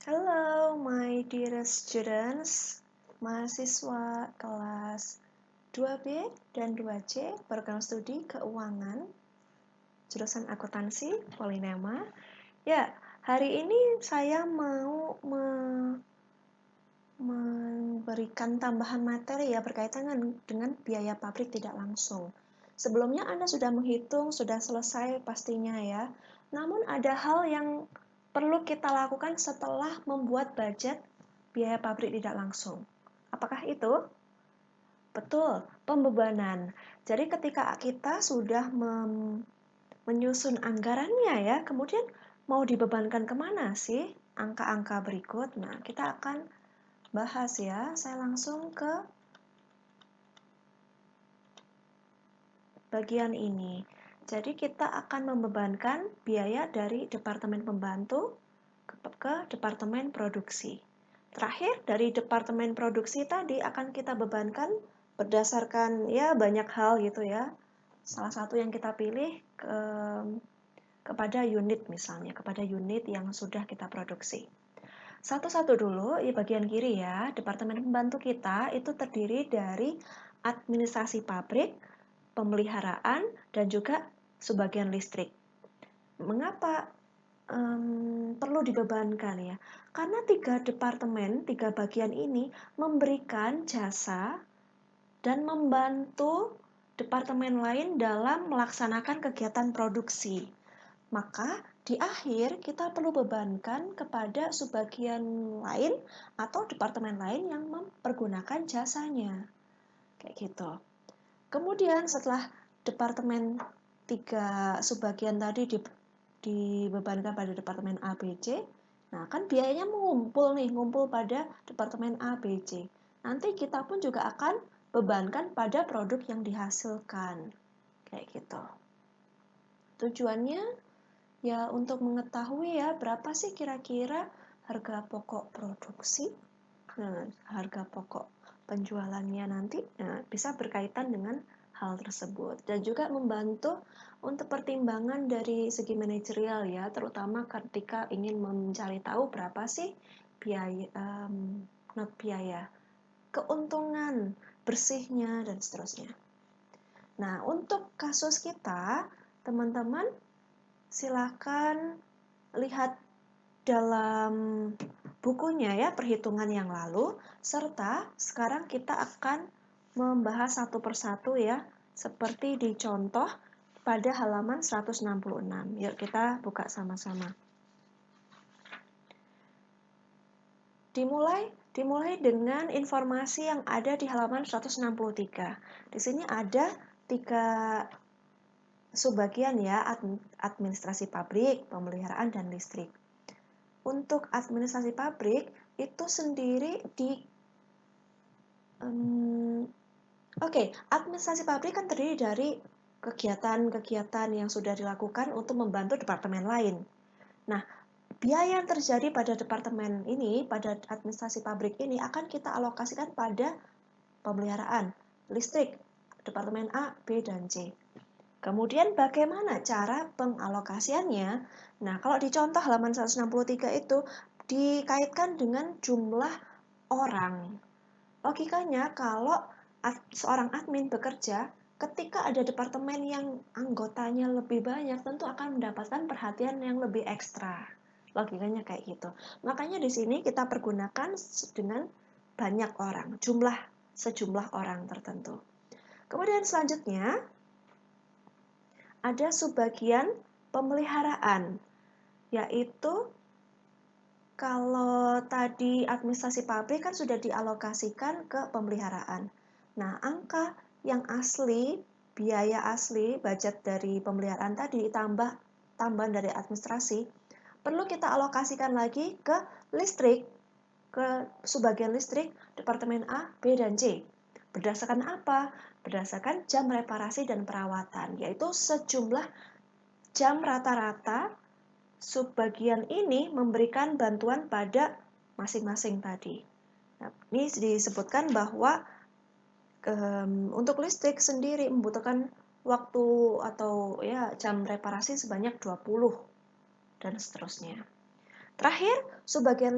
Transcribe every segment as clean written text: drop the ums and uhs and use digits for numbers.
Hello, my dearest students, mahasiswa kelas 2B dan 2C program studi keuangan, jurusan akuntansi, polinema. Ya, hari ini saya mau memberikan tambahan materi ya berkaitan dengan biaya pabrik tidak langsung. Sebelumnya Anda sudah menghitung, sudah selesai pastinya ya. Namun ada hal yang perlu kita lakukan setelah membuat budget biaya pabrik tidak langsung. Apakah itu? Betul, pembebanan. Jadi ketika kita sudah menyusun anggarannya ya, kemudian mau dibebankan kemana sih angka-angka berikut? Nah, kita akan bahas ya. Saya langsung ke bagian ini. Jadi kita akan membebankan biaya dari departemen pembantu ke departemen produksi. Terakhir dari departemen produksi tadi akan kita bebankan berdasarkan ya banyak hal gitu ya. Salah satu yang kita pilih kepada unit misalnya, kepada unit yang sudah kita produksi. Satu-satu dulu, di bagian kiri ya, departemen pembantu kita itu terdiri dari administrasi pabrik, pemeliharaan, dan juga sebagian listrik. Mengapa perlu dibebankan ya? Karena tiga bagian ini memberikan jasa dan membantu departemen lain dalam melaksanakan kegiatan produksi. Maka di akhir kita perlu bebankan kepada subbagian lain atau departemen lain yang mempergunakan jasanya. Kayak gitu. Kemudian setelah departemen tiga subbagian tadi dibebankan pada departemen A, B, C, nah kan biayanya ngumpul pada departemen A, B, C. Nanti kita pun juga akan bebankan pada produk yang dihasilkan. Kayak gitu. Tujuannya ya untuk mengetahui ya berapa sih kira-kira harga pokok produksi, harga pokok penjualannya nanti bisa berkaitan dengan hal tersebut dan juga membantu untuk pertimbangan dari segi manajerial ya, terutama ketika ingin mencari tahu berapa sih biaya, not biaya, keuntungan bersihnya dan seterusnya. Nah, untuk kasus kita, teman-teman silakan lihat dalam bukunya ya, perhitungan yang lalu, serta sekarang kita akan membahas satu persatu ya, seperti di contoh pada halaman 166. Yuk kita buka sama-sama. Dimulai dengan informasi yang ada di halaman 163. Di sini ada 3 subbagian ya, administrasi pabrik, pemeliharaan, dan listrik. Untuk administrasi pabrik itu sendiri administrasi pabrik kan terdiri dari kegiatan-kegiatan yang sudah dilakukan untuk membantu departemen lain. Nah, biaya yang terjadi pada departemen ini, pada administrasi pabrik ini akan kita alokasikan pada pemeliharaan, listrik, departemen A, B, dan C. Kemudian bagaimana cara pengalokasiannya? Nah, kalau di contoh halaman 163 itu dikaitkan dengan jumlah orang. Logikanya kalau seorang admin bekerja, ketika ada departemen yang anggotanya lebih banyak, tentu akan mendapatkan perhatian yang lebih ekstra. Logikanya kayak gitu. Makanya di sini kita pergunakan dengan banyak orang, sejumlah orang tertentu. Kemudian selanjutnya ada subbagian pemeliharaan, yaitu kalau tadi administrasi pabrik kan sudah dialokasikan ke pemeliharaan. Nah, angka yang asli, biaya asli, budget dari pemeliharaan tadi ditambah tambahan dari administrasi, perlu kita alokasikan lagi ke listrik, ke subbagian listrik, departemen A, B, dan C. Berdasarkan apa? Berdasarkan jam reparasi dan perawatan, yaitu sejumlah jam rata-rata subbagian ini memberikan bantuan pada masing-masing tadi. Nah, ini disebutkan bahwa untuk listrik sendiri membutuhkan waktu atau ya jam reparasi sebanyak 20 dan seterusnya. Terakhir, subbagian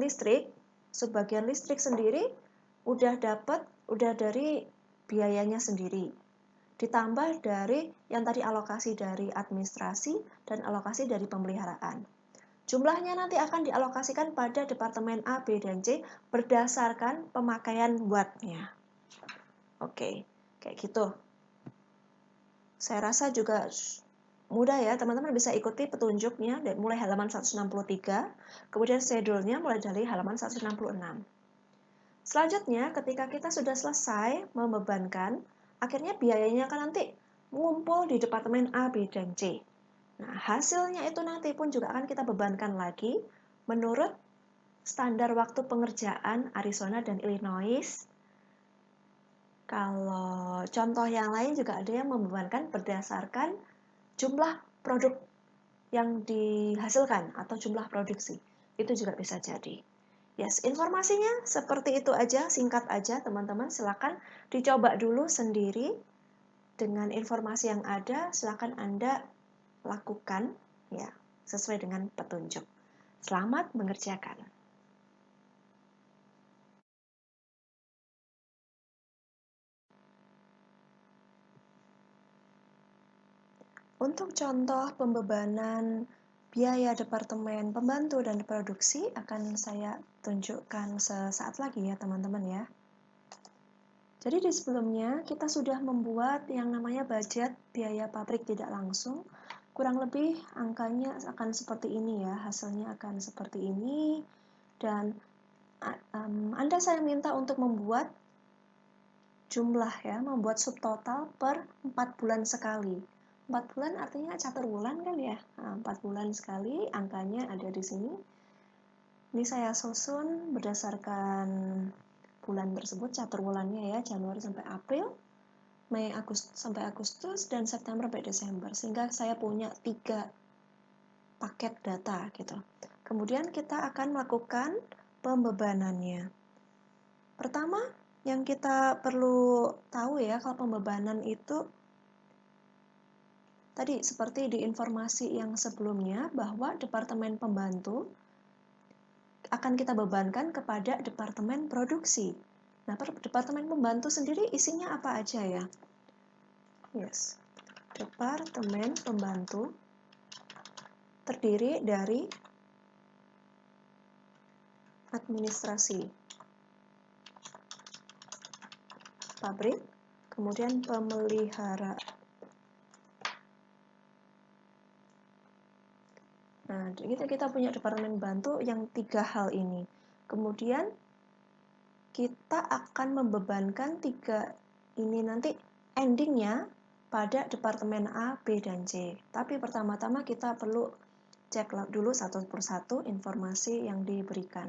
listrik sendiri udah dari biayanya sendiri. Ditambah dari yang tadi alokasi dari administrasi dan alokasi dari pemeliharaan. Jumlahnya nanti akan dialokasikan pada departemen A, B, dan C berdasarkan pemakaian wattnya. Oke, kayak gitu. Saya rasa juga mudah ya, teman-teman bisa ikuti petunjuknya dari mulai halaman 163, kemudian schedule-nya mulai dari halaman 166. Selanjutnya, ketika kita sudah selesai membebankan, akhirnya biayanya kan nanti mengumpul di departemen A, B, dan C. Nah, hasilnya itu nanti pun juga akan kita bebankan lagi menurut standar waktu pengerjaan Arizona dan Illinois. Kalau contoh yang lain juga ada yang membebankan berdasarkan jumlah produk yang dihasilkan atau jumlah produksi. Itu juga bisa jadi. Yes, informasinya seperti itu aja, singkat aja teman-teman. Silakan dicoba dulu sendiri dengan informasi yang ada. Silakan Anda lakukan ya sesuai dengan petunjuk. Selamat mengerjakan. Untuk contoh pembebanan biaya departemen pembantu dan produksi akan saya tunjukkan sesaat lagi ya teman-teman ya. Jadi di sebelumnya kita sudah membuat yang namanya budget biaya pabrik tidak langsung. Kurang lebih angkanya akan seperti ini ya, hasilnya akan seperti ini. Dan Anda saya minta untuk membuat jumlah ya, membuat subtotal per 4 bulan sekali. 4 bulan artinya catur bulan kan ya. Nah, 4 bulan sekali, angkanya ada di sini. Ini saya susun berdasarkan bulan tersebut, catur bulannya ya, Januari sampai April, Mei sampai Agustus, dan September sampai Desember. Sehingga saya punya 3 paket data gitu. Kemudian kita akan melakukan pembebanannya. Pertama, yang kita perlu tahu ya, kalau pembebanan itu tadi seperti di informasi yang sebelumnya bahwa departemen pembantu akan kita bebankan kepada departemen produksi. Nah, departemen pembantu sendiri isinya apa aja ya? Yes, departemen pembantu terdiri dari administrasi pabrik, kemudian pemeliharaan. Nah, kita punya departemen bantu yang 3 hal ini. Kemudian kita akan membebankan 3 ini nanti endingnya pada departemen A, B, dan C. Tapi pertama-tama kita perlu cek dulu satu persatu informasi yang diberikan.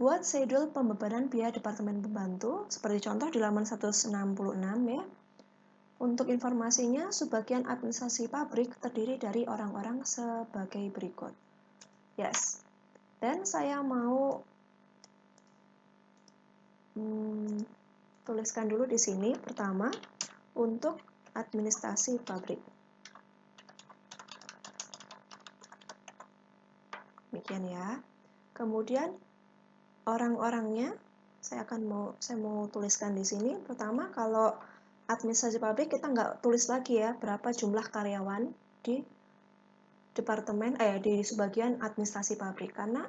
Buat schedule pembebanan biaya departemen pembantu, seperti contoh di halaman 166 ya. Untuk informasinya, sebagian administrasi pabrik terdiri dari orang-orang sebagai berikut. Yes. Dan saya mau tuliskan dulu di sini pertama untuk administrasi pabrik. Demikian ya. Kemudian orang-orangnya saya mau tuliskan di sini. Pertama, kalau administrasi pabrik kita nggak tulis lagi ya berapa jumlah karyawan di departemen di sebagian administrasi pabrik, karena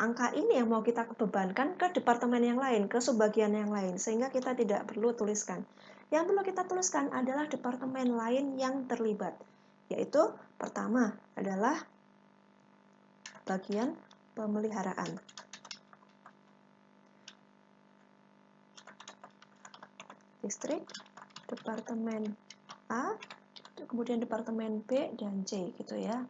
angka ini yang mau kita bebankan ke departemen yang lain, ke subbagian yang lain, sehingga kita tidak perlu tuliskan. Yang perlu kita tuliskan adalah departemen lain yang terlibat, yaitu pertama adalah bagian pemeliharaan. Listrik, departemen A, kemudian departemen B dan C gitu ya.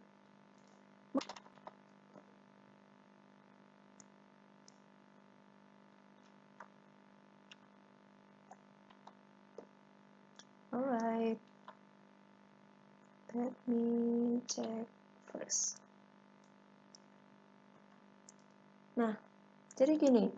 Alright, let me check first. Nah, jadi gini,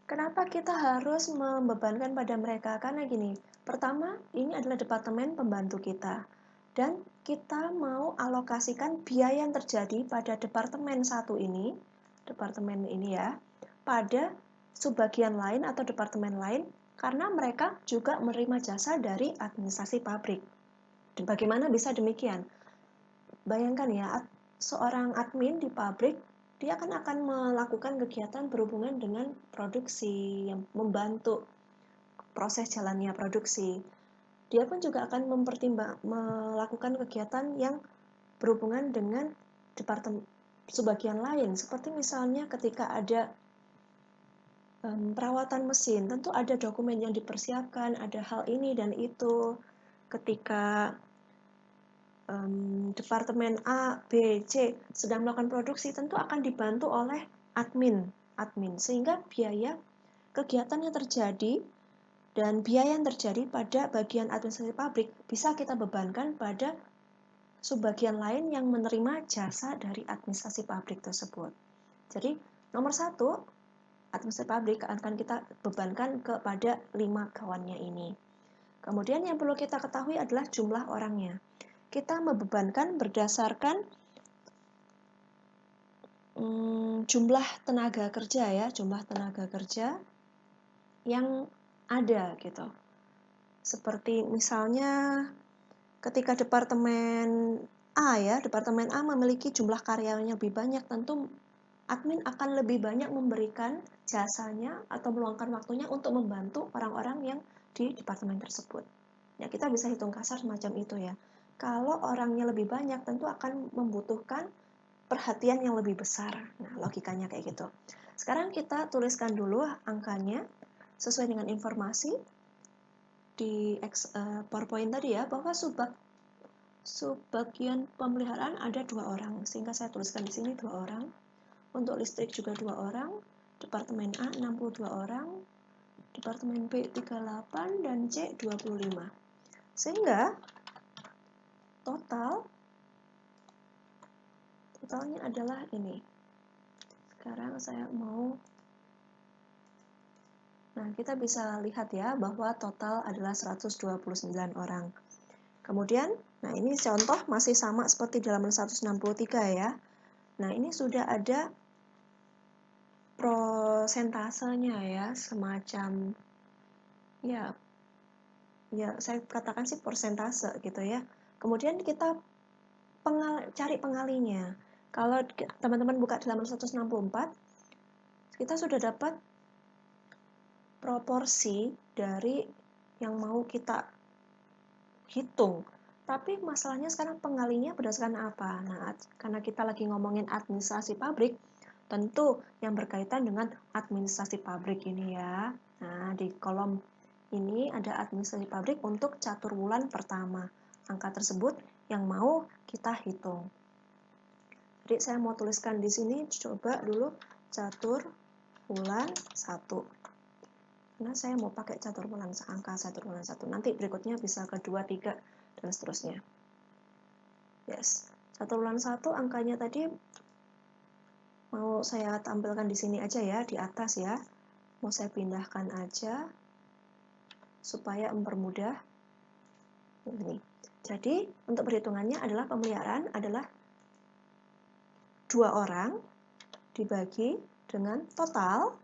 kenapa kita harus membebankan pada mereka? Karena gini, pertama, ini adalah departemen pembantu kita. Dan kita mau alokasikan biaya yang terjadi pada departemen satu ini, departemen ini ya, pada subbagian lain atau departemen lain, karena mereka juga menerima jasa dari administrasi pabrik. Dan bagaimana bisa demikian? Bayangkan ya, seorang admin di pabrik, dia akan melakukan kegiatan berhubungan dengan produksi, yang membantu proses jalannya produksi. Dia pun juga akan melakukan kegiatan yang berhubungan dengan departemen sebagian lain, seperti misalnya ketika ada perawatan mesin, tentu ada dokumen yang dipersiapkan, ada hal ini dan itu. Ketika departemen A, B, C sedang melakukan produksi, tentu akan dibantu oleh admin, sehingga biaya kegiatan yang terjadi dan biaya yang terjadi pada bagian administrasi pabrik bisa kita bebankan pada subbagian lain yang menerima jasa dari administrasi pabrik tersebut. Jadi, nomor 1, administrasi pabrik akan kita bebankan kepada 5 kawannya ini. Kemudian yang perlu kita ketahui adalah jumlah orangnya. Kita membebankan berdasarkan jumlah tenaga kerja ya, jumlah tenaga kerja yang ada gitu. Seperti misalnya ketika departemen A ya, departemen A memiliki jumlah karyawan yang lebih banyak, tentu admin akan lebih banyak memberikan jasanya atau meluangkan waktunya untuk membantu orang-orang yang di departemen tersebut. Ya, kita bisa hitung kasar semacam itu ya. Kalau orangnya lebih banyak, tentu akan membutuhkan perhatian yang lebih besar. Nah, logikanya kayak gitu. Sekarang kita tuliskan dulu angkanya sesuai dengan informasi di PowerPoint tadi ya, bahwa subbagian pemeliharaan ada 2 orang, sehingga saya tuliskan di sini 2 orang. Untuk listrik juga 2 orang, departemen A 62 orang, departemen B 38 dan C 25. Sehingga totalnya adalah ini. Sekarang saya mau, nah kita bisa lihat ya bahwa total adalah 129 orang. Kemudian, nah ini contoh masih sama seperti di halaman 163 ya. Nah ini sudah ada prosentasenya ya, semacam ya saya katakan sih persentase gitu ya. Kemudian kita cari pengalinya. Kalau teman-teman buka di halaman 164, kita sudah dapat proporsi dari yang mau kita hitung. Tapi masalahnya sekarang pengalinya berdasarkan apa? Nah, karena kita lagi ngomongin administrasi pabrik, tentu yang berkaitan dengan administrasi pabrik ini ya. Nah, di kolom ini ada administrasi pabrik untuk caturwulan pertama. Angka tersebut yang mau kita hitung. Jadi saya mau tuliskan di sini, coba dulu caturwulan 1. Karena saya mau pakai caturwulan angka caturwulan 1. Nanti berikutnya bisa ke 2, 3 dan seterusnya. Yes. Caturwulan 1 angkanya tadi mau saya tampilkan di sini aja ya, di atas ya. Mau saya pindahkan aja supaya mempermudah ini. Jadi, untuk perhitungannya adalah pemeliharaan adalah 2 orang dibagi dengan total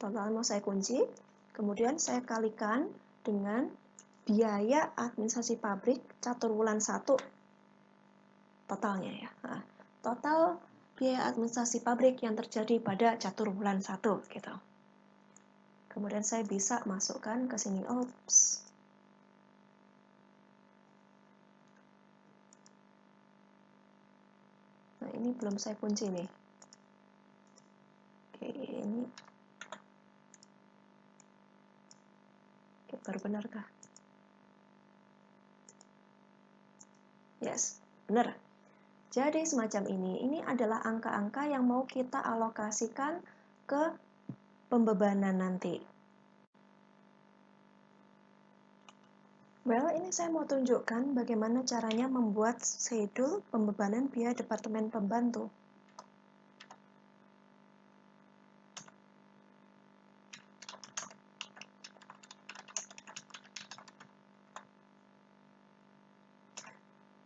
mau saya kunci, kemudian saya kalikan dengan biaya administrasi pabrik caturwulan 1 totalnya ya. Nah, total biaya administrasi pabrik yang terjadi pada caturwulan 1 gitu. Kemudian saya bisa masukkan ke sini. Oops. Nah, ini belum saya kunci nih. Oke, ini. Oke, baru benarkah? Yes, benar. Jadi semacam ini. Ini adalah angka-angka yang mau kita alokasikan ke pembebanan nanti. Well, ini saya mau tunjukkan bagaimana caranya membuat schedule pembebanan biaya departemen pembantu.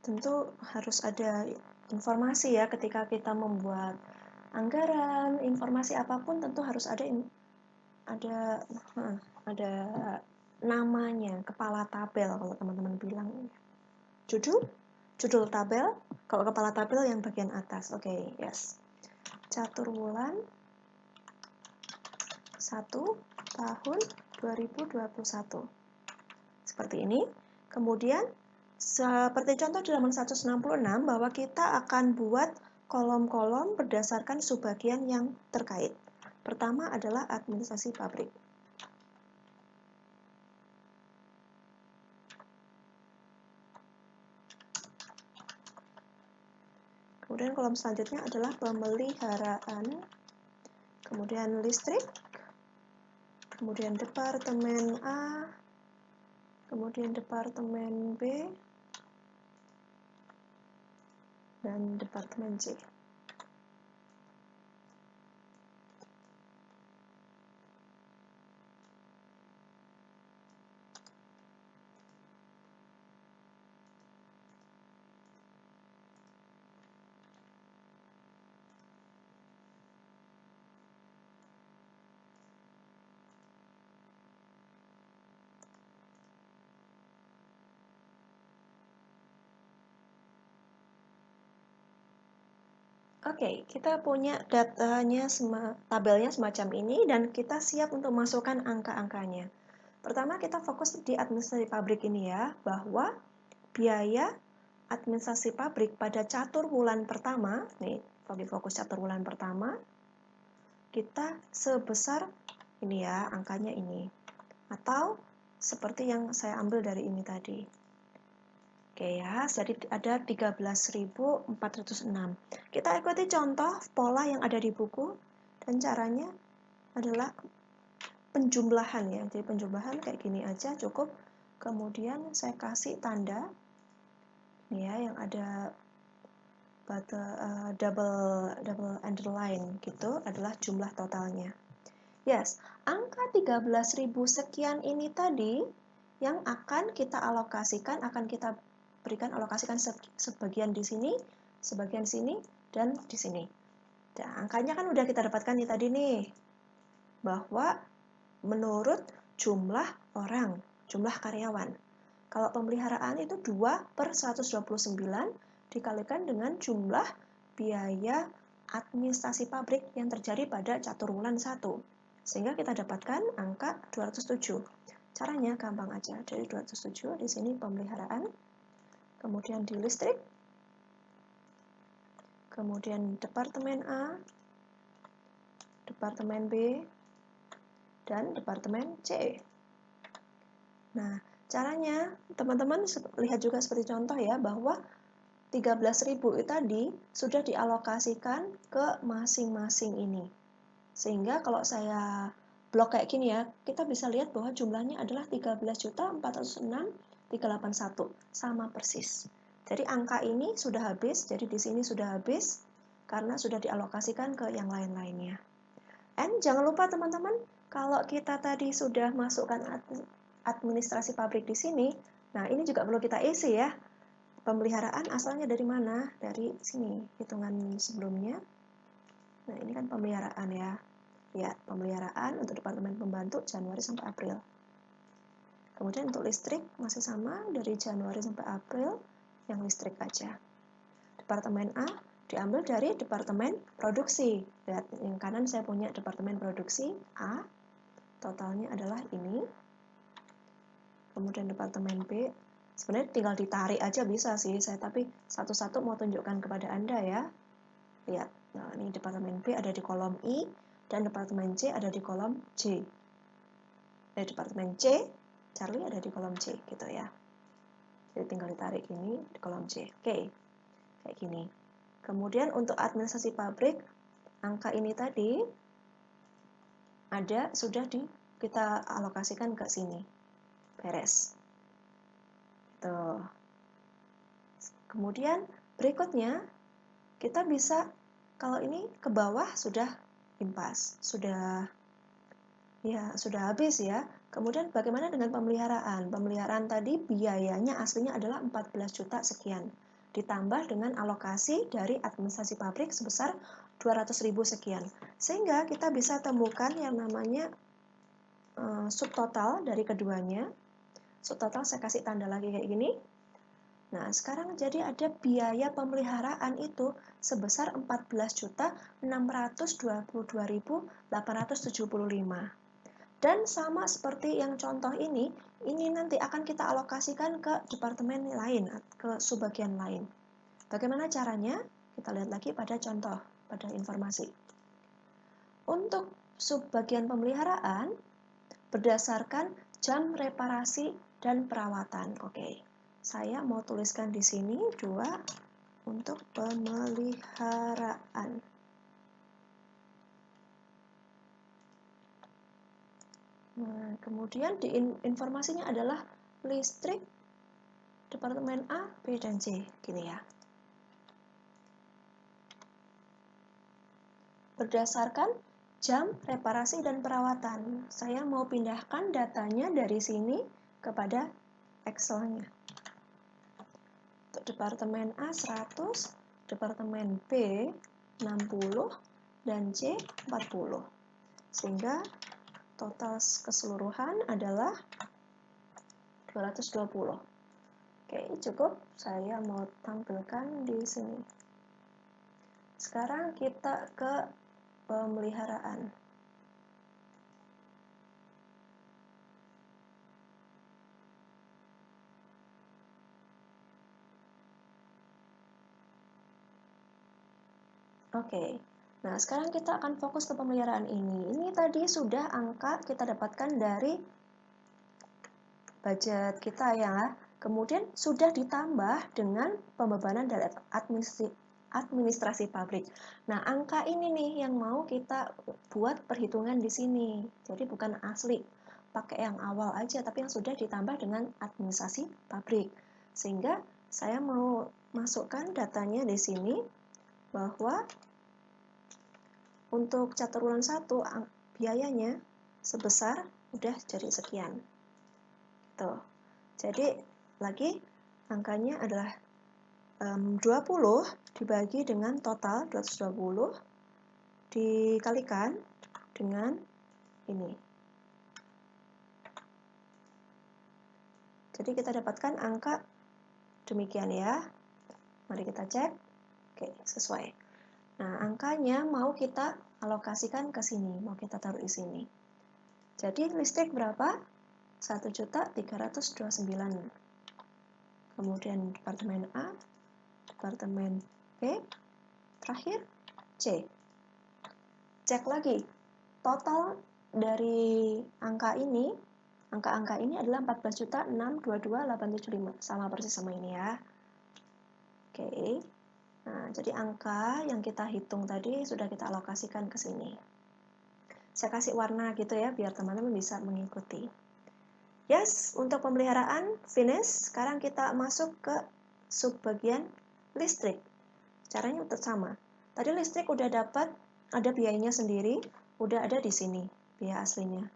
tentu harus ada informasi ya ketika kita membuat anggaran, informasi apapun tentu harus ada namanya, kepala tabel kalau teman-teman bilang. Judul tabel, kalau kepala tabel yang bagian atas. Oke, yes. Catur bulan 1 tahun 2021. Seperti ini. Kemudian seperti contoh di halaman 166 bahwa kita akan buat kolom-kolom berdasarkan subbagian yang terkait. Pertama adalah administrasi pabrik. Kemudian kolom selanjutnya adalah pemeliharaan, kemudian listrik, kemudian departemen A, kemudian departemen B, dan departemen C. Oke, kita punya datanya, tabelnya semacam ini, dan kita siap untuk masukkan angka-angkanya. Pertama, kita fokus di administrasi pabrik ini ya, bahwa biaya administrasi pabrik pada catur bulan pertama, nih, fokus catur bulan pertama, kita sebesar ini ya, angkanya ini. Atau seperti yang saya ambil dari ini tadi. Oke ya, jadi ada 13.406. Kita ikuti contoh pola yang ada di buku, dan caranya adalah penjumlahan ya. Jadi penjumlahan kayak gini aja cukup. Kemudian saya kasih tanda ini ya, yang ada double underline gitu adalah jumlah totalnya. Yes, angka 13.000 sekian ini tadi yang akan kita alokasikan, akan kita alokasikan sebagian di sini, sebagian sini, dan di sini. Nah, angkanya kan udah kita dapatkan nih tadi nih, bahwa menurut jumlah orang, jumlah karyawan. Kalau pemeliharaan itu 2/129 dikalikan dengan jumlah biaya administrasi pabrik yang terjadi pada catur bulan 1. Sehingga kita dapatkan angka 207. Caranya gampang aja. Dari 207 di sini pemeliharaan, kemudian di listrik, kemudian departemen A, departemen B, dan departemen C. Nah, caranya teman-teman lihat juga seperti contoh ya, bahwa 13.000 tadi sudah dialokasikan ke masing-masing ini. Sehingga kalau saya blok kayak gini ya, kita bisa lihat bahwa jumlahnya adalah 13.406.381, sama persis. Jadi angka ini sudah habis, jadi di sini sudah habis karena sudah dialokasikan ke yang lain-lainnya. And jangan lupa teman-teman, kalau kita tadi sudah masukkan administrasi pabrik di sini, nah ini juga perlu kita isi ya. Pemeliharaan asalnya dari mana? Dari sini, hitungan sebelumnya. Nah, ini kan pemeliharaan ya. Lihat, pemeliharaan untuk departemen pembantu Januari sampai April. Kemudian untuk listrik masih sama, dari Januari sampai April, yang listrik aja. Departemen A diambil dari departemen produksi. Lihat, yang kanan saya punya departemen produksi A, totalnya adalah ini. Kemudian departemen B, sebenarnya tinggal ditarik aja bisa sih, tapi satu-satu mau tunjukkan kepada Anda ya. Lihat, nah ini departemen B ada di kolom I, dan departemen C ada di kolom J. Departemen C, Charlie ada di kolom C, gitu ya. Jadi tinggal ditarik ini di kolom C. Oke, kayak gini. Kemudian untuk administrasi pabrik, angka ini tadi ada sudah kita alokasikan ke sini. Beres. Tuh. Kemudian berikutnya kita bisa, kalau ini ke bawah sudah impas, sudah habis ya. Kemudian bagaimana dengan pemeliharaan? Pemeliharaan tadi biayanya aslinya adalah 14 juta sekian. ditambah dengan alokasi dari administrasi pabrik sebesar 200.000 sekian. Sehingga kita bisa temukan yang namanya subtotal dari keduanya. Subtotal saya kasih tanda lagi kayak gini. Nah, sekarang jadi ada biaya pemeliharaan itu sebesar 14.622.875. Dan sama seperti yang contoh ini nanti akan kita alokasikan ke departemen lain, ke subbagian lain. Bagaimana caranya? Kita lihat lagi pada contoh, pada informasi. Untuk subbagian pemeliharaan, berdasarkan jam reparasi dan perawatan. Oke, saya mau tuliskan di sini 2 untuk pemeliharaan. Nah, kemudian di informasinya adalah listrik departemen A, B, dan C. Gini ya. Berdasarkan jam reparasi dan perawatan. Saya mau pindahkan datanya dari sini kepada Excel-nya. Untuk departemen A 100, departemen B 60, dan C 40. Sehingga total keseluruhan adalah 220. Oke, cukup. Saya mau tampilkan di sini. Sekarang kita ke pemeliharaan. Oke, nah sekarang kita akan fokus ke pemeliharaan ini. Ini tadi sudah angka kita dapatkan dari budget kita ya. Kemudian sudah ditambah dengan pembebanan dari administrasi pabrik. Nah, angka ini nih yang mau kita buat perhitungan di sini. Jadi bukan asli, pakai yang awal aja, tapi yang sudah ditambah dengan administrasi pabrik. Sehingga saya mau masukkan datanya di sini bahwa untuk caturan 1 biayanya sebesar udah jadi sekian. Tuh. Jadi lagi angkanya adalah 20 dibagi dengan total 220 dikalikan dengan ini. Jadi kita dapatkan angka demikian ya. Mari kita cek. Oke, sesuai. Nah, angkanya mau kita alokasikan ke sini, mau kita taruh di sini. Jadi listrik berapa? 1.329.000. Kemudian departemen A, departemen B, terakhir C. Cek lagi, total dari angka ini adalah 14.622.875, sama persis sama ini ya. Oke. Nah, jadi angka yang kita hitung tadi sudah kita alokasikan ke sini. Saya kasih warna gitu ya, biar teman-teman bisa mengikuti. Yes, untuk pemeliharaan finish. Sekarang kita masuk ke subbagian listrik. Caranya tetap sama. Tadi listrik udah dapat, ada biayanya sendiri, udah ada di sini, biaya aslinya.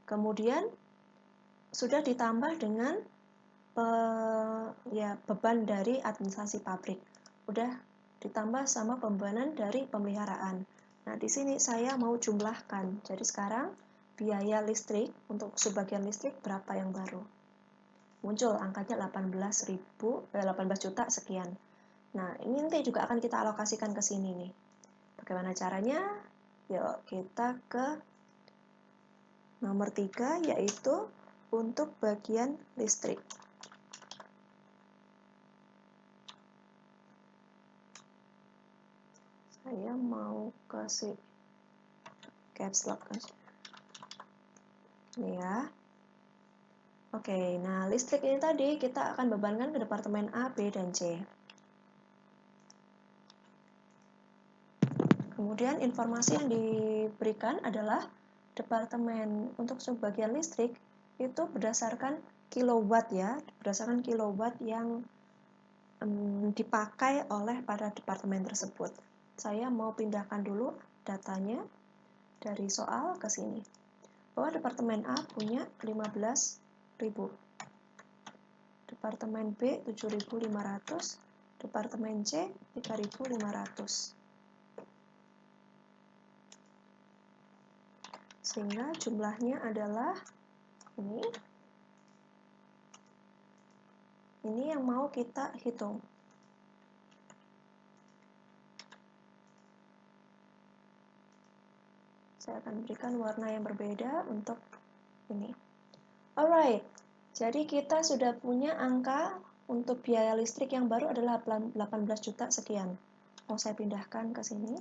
Kemudian sudah ditambah dengan beban dari administrasi pabrik. Udah ditambah sama pembebanan dari pemeliharaan. Nah, di sini saya mau jumlahkan. Jadi sekarang biaya listrik untuk subbagian listrik berapa yang baru? Muncul angkanya 18 juta sekian. Nah, ini nanti juga akan kita alokasikan ke sini nih. Bagaimana caranya? Yuk, kita ke nomor 3, yaitu untuk bagian listrik. Saya mau kasih caps lock aja. Ini ya. Oke, nah listrik ini tadi kita akan bebankan ke departemen A, B, dan C. Kemudian informasi yang diberikan adalah departemen untuk subbagian listrik itu berdasarkan kilowatt ya, berdasarkan kilowatt yang dipakai oleh pada departemen tersebut. Saya mau pindahkan dulu datanya dari soal ke sini. Bahwa departemen A punya 15.000. Departemen B 7.500, Departemen C 3.500. Sehingga jumlahnya adalah ini. Ini yang mau kita hitung. Saya akan berikan warna yang berbeda untuk ini. Alright, jadi kita sudah punya angka untuk biaya listrik yang baru adalah 18 juta sekian. Mau saya pindahkan ke sini.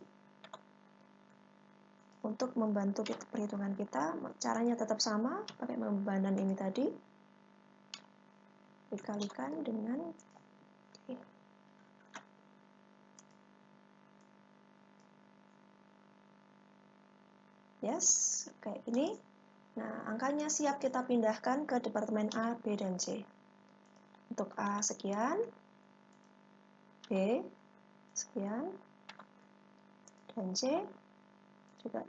Untuk membantu perhitungan kita, caranya tetap sama, pakai pembebanan ini tadi. Dikalikan dengan yes, kayak ini. Nah, angkanya siap kita pindahkan ke departemen A, B, dan C. Untuk A sekian, B sekian, dan C juga.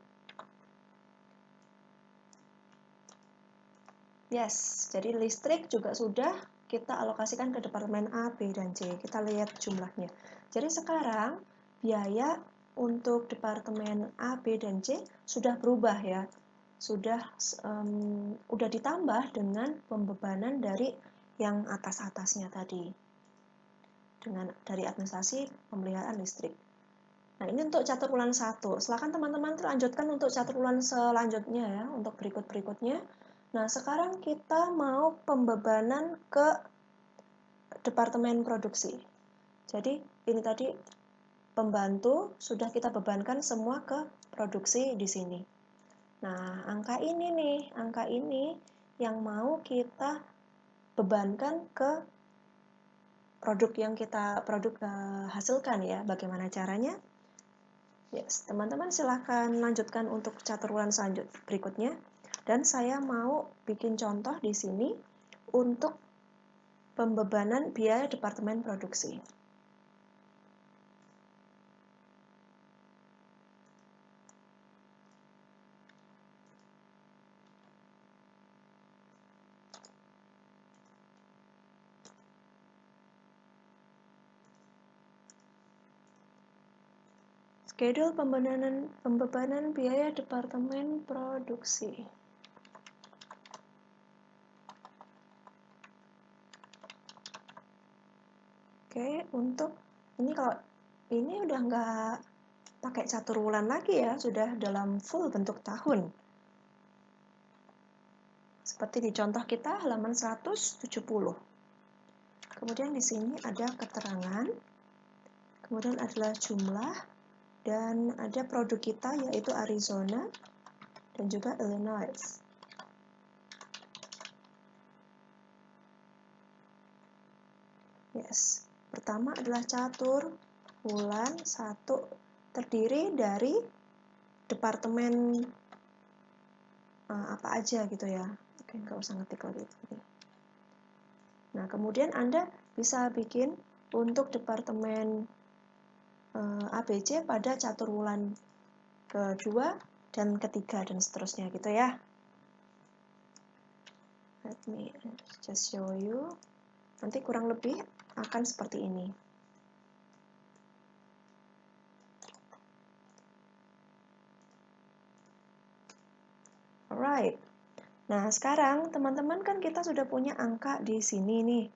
Yes, jadi listrik juga sudah kita alokasikan ke departemen A, B, dan C. Kita lihat jumlahnya. Jadi sekarang biaya untuk departemen A, B, dan C sudah berubah ya. Sudah ditambah dengan pembebanan dari yang atas-atasnya tadi. Dari administrasi pemeliharaan listrik. Nah, ini untuk catur ulang 1. Silakan teman-teman lanjutkan untuk catur ulang selanjutnya ya, untuk berikut-berikutnya. Nah, sekarang kita mau pembebanan ke departemen produksi. Jadi, ini tadi pembantu sudah kita bebankan semua ke produksi di sini. Nah, angka ini nih, angka ini yang mau kita bebankan ke produk yang kita hasilkan ya. Bagaimana caranya? Yes, teman-teman silahkan lanjutkan untuk catur ulang berikutnya. Dan saya mau bikin contoh di sini untuk pembebanan biaya departemen produksi. Schedule pembebanan biaya departemen produksi. Oke, untuk ini kalau ini udah nggak pakai catur ulang lagi ya, sudah dalam full bentuk tahun. Seperti di contoh kita halaman 170. Kemudian di sini ada keterangan, kemudian adalah jumlah, dan ada produk kita yaitu Arizona dan juga Illinois. Yes. Pertama adalah catur ulang 1 terdiri dari departemen apa aja gitu ya. Oke, nggak usah ngetik lagi. Nah, kemudian Anda bisa bikin untuk departemen ABC pada catur ulang kedua dan ketiga dan seterusnya gitu ya. Let me just show you. Nanti kurang lebih akan seperti ini. Alright. Nah, sekarang teman-teman kan kita sudah punya angka di sini nih.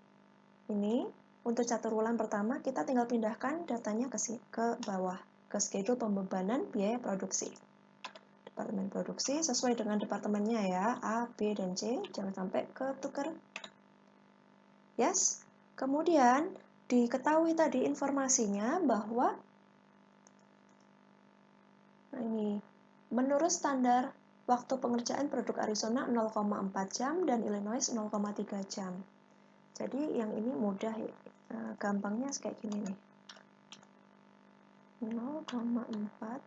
Ini untuk catur ulang pertama kita tinggal pindahkan datanya ke bawah, ke schedule pembebanan biaya produksi. Departemen produksi sesuai dengan departemennya ya, A, B, dan C, jangan sampai ketukar. Yes. Kemudian diketahui tadi informasinya bahwa ini menurut standar waktu pengerjaan produk Arizona 0,4 jam dan Illinois 0,3 jam. Jadi yang ini mudah, gampangnya kayak gini nih. 0,4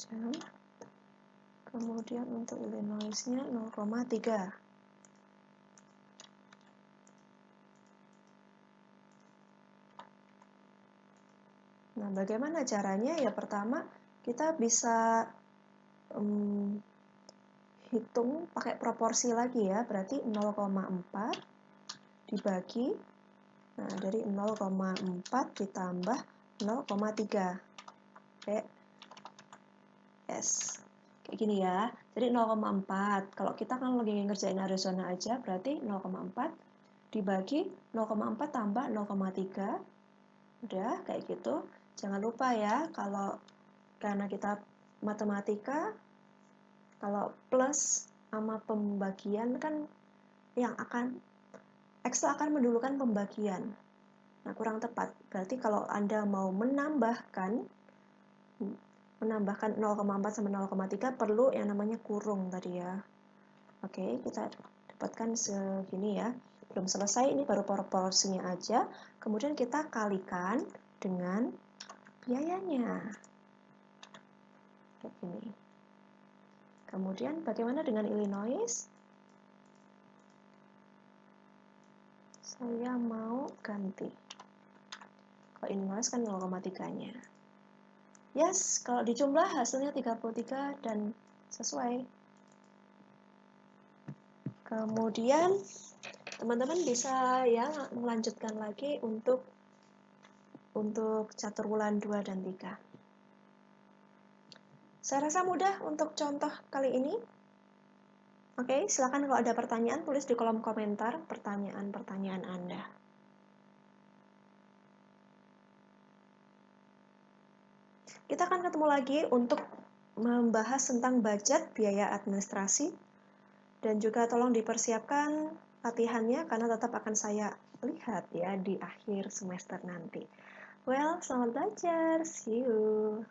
jam. Kemudian untuk Illinois-nya 0,3. Nah, bagaimana caranya? Ya, pertama kita bisa hitung pakai proporsi lagi ya, berarti 0,4 dibagi, nah dari 0,4 ditambah 0,3. Oke, yes. Kayak gini ya. Jadi 0,4. Kalau kita kan lagi ngerjain Arizona aja, berarti 0,4 dibagi 0,4 tambah 0,3. Udah, kayak gitu. Jangan lupa ya, karena kita matematika, kalau plus sama pembagian kan yang Excel akan mendulukan pembagian. Nah, kurang tepat. Berarti kalau Anda mau menambahkan 0,4 sama 0,3 perlu yang namanya kurung tadi ya. Oke, kita dapatkan segini ya. Belum selesai, ini baru proporsinya aja. Kemudian kita kalikan dengan biayanya. Kayak gini. Kemudian bagaimana dengan Illinois? Saya mau ganti. Kalau Illinois kan 0,3-nya. Yes, kalau dijumlah hasilnya 33 dan sesuai. Kemudian teman-teman bisa ya melanjutkan lagi untuk catur bulan 2 dan 3. Saya rasa mudah untuk contoh kali ini. Oke, silakan kalau ada pertanyaan tulis di kolom komentar pertanyaan-pertanyaan Anda. Kita akan ketemu lagi untuk membahas tentang budget, biaya administrasi, dan juga tolong dipersiapkan latihannya karena tetap akan saya lihat ya di akhir semester nanti. Well, selamat belajar. See you.